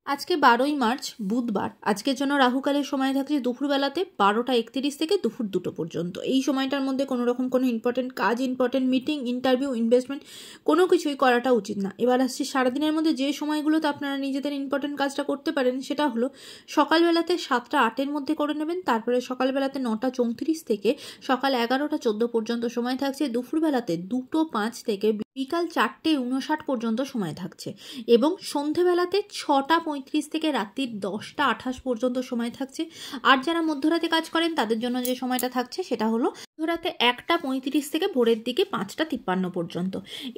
আজকে 12ই মার্চ বুধবার। আজকের জন্য রাহুকালের সময় থাকছে দুপুরবেলাতে 12টা 31 থেকে দুপুর 2টো পর্যন্ত। এই সময়টার মধ্যে কোনো রকম কোনো ইম্পর্টেন্ট কাজ, ইম্পর্টেন্ট মিটিং, ইন্টারভিউ, ইনভেস্টমেন্ট কোনো কিছুই করাটা উচিত না। এবার আসছি সারাদিনের মধ্যে যে সময়গুলোতে আপনারা নিজেদের ইম্পর্টেন্ট কাজটা করতে পারেন সেটা হলো সকালবেলাতে 7টা 8-এর মধ্যে করে নেবেন। তারপরে সকালবেলাতে 9টা 34 থেকে সকাল 11টা 14 পর্যন্ত সময় থাকছে। দুপুরবেলাতে 2টো 5 থেকে বিকাল 4টে 59 পর্যন্ত সময় থাকছে এবং সন্ধেবেলাতে 6টা 35 থেকে রাত্রির 10টা 28 পর্যন্ত সময় থাকছে। আর যারা মধ্যরাতে কাজ করেন তাদের জন্য যে সময়টা থাকছে সেটা হলো মধ্যরাতে 1টা 35 থেকে ভোরের দিকে 5টা 53 পর্যন্ত।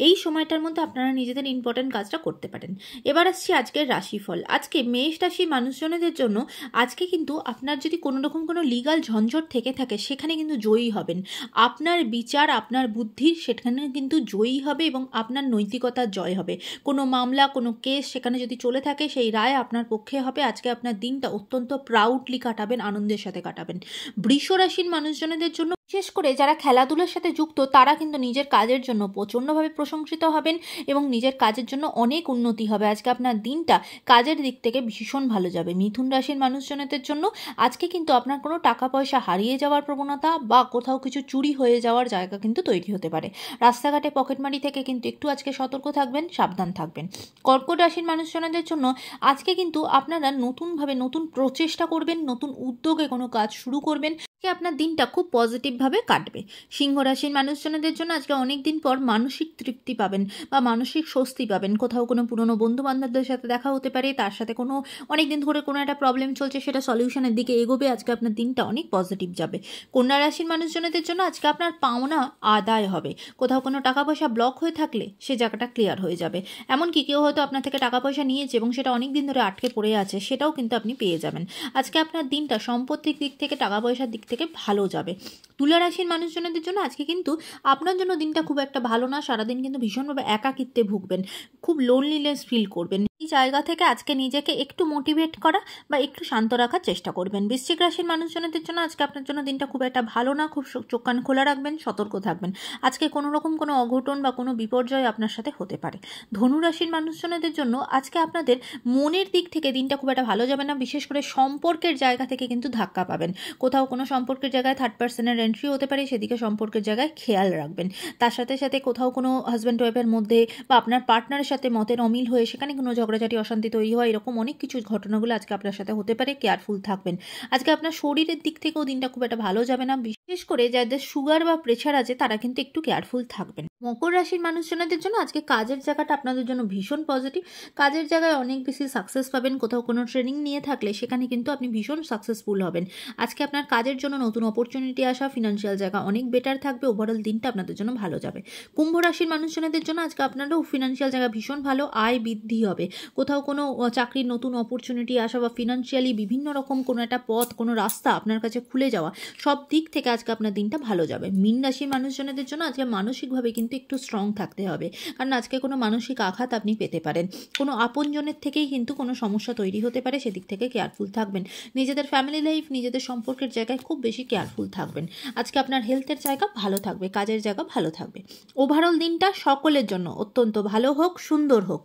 এই সময়টার মধ্যে আপনারা নিজেদের ইম্পর্টেন্ট কাজটা করতে পারেন। এবার আসছি আজকের রাশিফল। আজকে মেষ রাশির মানুষজনদের জন্য আজকে কিন্তু আপনার যদি কোনো রকম কোনো লিগাল ঝঞ্ঝট থেকে থাকে সেখানে কিন্তু জয়ী হবেন। আপনার বিচার, আপনার বুদ্ধি সেখানে কিন্তু জয়ী হবে এবং আপনার নৈতিকতার জয় হবে। কোনো মামলা, কোনো কেস সেখানে যদি চলে থাকে সেই রায় আপনার পক্ষে হবে। আজকে আপনার দিনটা অত্যন্ত প্রাউডলি কাটাবেন, আনন্দের সাথে কাটাবেন। বৃষ রাশির মানুষজনদের জন্য বিশেষ করে যারা খেলাধুলার সাথে যুক্ত তারা কিন্তু নিজের কাজের জন্য প্রচণ্ডভাবে প্রশংসিত হবেন এবং নিজের কাজের জন্য অনেক উন্নতি হবে। আজকে আপনার দিনটা কাজের দিক থেকে ভীষণ ভালো যাবে। মিথুন রাশির মানুষজনদের জন্য আজকে কিন্তু আপনার কোনো টাকা পয়সা হারিয়ে যাওয়ার প্রবণতা বা কোথাও কিছু চুরি হয়ে যাওয়ার জায়গা কিন্তু তৈরি হতে পারে। রাস্তাঘাটে পকেটমারি থেকে কিন্তু একটু আজকে সতর্ক থাকবেন, সাবধান থাকবেন। কর্কট রাশির মানুষজনদের জন্য আজকে কিন্তু আপনারা নতুনভাবে নতুন প্রচেষ্টা করবেন, নতুন উদ্যোগে কোনো কাজ শুরু করবেন। আজকে আপনার দিনটা খুব পজিটিভভাবে কাটবে। সিংহ রাশির মানুষজনদের জন্য আজকে অনেক দিন পর মানসিক তৃপ্তি পাবেন বা মানসিক স্বস্তি পাবেন। কোথাও কোনো পুরনো বন্ধু বান্ধবদের সাথে দেখা হতে পারে, তার সাথে কোনো অনেক দিন ধরে কোনো একটা প্রবলেম চলছে সেটা সলিউশনের দিকে এগোবে। আজকে আপনার দিনটা অনেক পজিটিভ যাবে। কন্যা রাশির মানুষজনদের জন্য আজকে আপনার পাওনা আদায় হবে। কোথাও কোনো টাকা পয়সা ব্লক হয়ে থাকলে সে জায়গাটা ক্লিয়ার হয়ে যাবে। এমনকি কেউ হয়তো আপনার থেকে টাকা পয়সা নিয়েছে এবং সেটা অনেক দিন ধরে আটকে পড়ে আছে, সেটাও কিন্তু আপনি পেয়ে যাবেন। আজকে আপনার দিনটা সম্পত্তির দিক থেকে, টাকা পয়সার দিক থেকে ভালো যাবে। তুলা রাশির মানুষজনদের জন্য আজকে কিন্তু আপনার জন্য দিনটা খুব একটা ভালো না। সারাদিন কিন্তু ভীষণভাবে একাকিত্বে ভুগবেন, খুব লোনলিনেস ফিল করবেন। এই জায়গা থেকে আজকে নিজেকে একটু মোটিভেট করা বা একটু শান্ত রাখার চেষ্টা করবেন। বৃশ্চিক রাশির মানুষজনদের জন্য আজকে আপনার জন্য দিনটা খুব একটা ভালো না। খুব চোখ কান খোলা রাখবেন, সতর্ক থাকবেন। আজকে কোনো রকম কোনো অঘটন বা কোনো বিপর্যয় আপনার সাথে হতে পারে। ধনু রাশির মানুষজনদের জন্য আজকে আপনাদের মনের দিক থেকে দিনটা খুব একটা ভালো যাবে না। বিশেষ করে সম্পর্কের জায়গা থেকে কিন্তু ধাক্কা পাবেন। কোথাও কোনো সম্পর্কের জায়গায় থার্ড পার্সনের এন্ট্রি হতে পারে, সেদিকে সম্পর্কের জায়গায় খেয়াল রাখবেন। তার সাথে সাথে কোথাও কোনো হাজব্যান্ড ওয়াইফের মধ্যে বা আপনার পার্টনারের সাথে মতের অমিল হয়ে সেখানে কোনো ঝগড়াঝাটি, অশান্তি তৈরি হয়, এরকম অনেক কিছু ঘটনাগুলো আজকে আপনার সাথে হতে পারে। কেয়ারফুল থাকবেন। আজকে আপনার শরীরের দিক থেকেও দিনটা খুব একটা ভালো যাবে না। বিশেষ করে যাদের সুগার বা প্রেশার আছে তারা কিন্তু একটু কেয়ারফুল থাকবেন। মকর রাশির মানুষজনদের জন্য আজকে কাজের জায়গাটা আপনাদের জন্য ভীষণ পজিটিভ। কাজের জায়গায় অনেক বেশি সাকসেস পাবেন। কোথাও কোনো ট্রেনিং নিয়ে থাকলে সেখানে কিন্তু আপনি ভীষণ সাকসেসফুল হবেন। আজকে আপনার কাজের জন্য নতুন অপরচুনিটি আসা, ফিনান্সিয়াল জায়গা অনেক বেটার থাকবে। ওভারঅল দিনটা আপনাদের জন্য ভালো যাবে। কুম্ভ রাশির মানুষজনদের জন্য আজকে আপনারও ফিনান্সিয়াল জায়গা ভীষণ ভালো, আয় বৃদ্ধি হবে। কোথাও কোনো চাকরির নতুন অপরচুনিটি আসা বা ফিনান্সিয়ালি বিভিন্ন রকম কোনো একটা পথ, কোনো রাস্তা আপনার কাছে খুলে যাওয়া, সব দিক থেকে আজকে আপনার দিনটা ভালো যাবে। মীন রাশির মানুষজনদের জন্য আজকে মানসিকভাবে কিন্তু একটু স্ট্রং থাকতে হবে, কারণ আজকে কোনো মানসিক আঘাত আপনি পেতে পারেন। কোনো আপনজনের থেকেই কিন্তু কোনো সমস্যা তৈরি হতে পারে, সেদিক থেকে কেয়ারফুল থাকবেন। নিজেদের ফ্যামিলি লাইফ, নিজেদের সম্পর্কের জায়গায় খুব বেশি কেয়ারফুল থাকবেন। আজকে আপনার হেলথের জায়গা ভালো থাকবে, কাজের জায়গা ভালো থাকবে। ওভারঅল দিনটা সকলের জন্য অত্যন্ত ভালো হোক, সুন্দর হোক।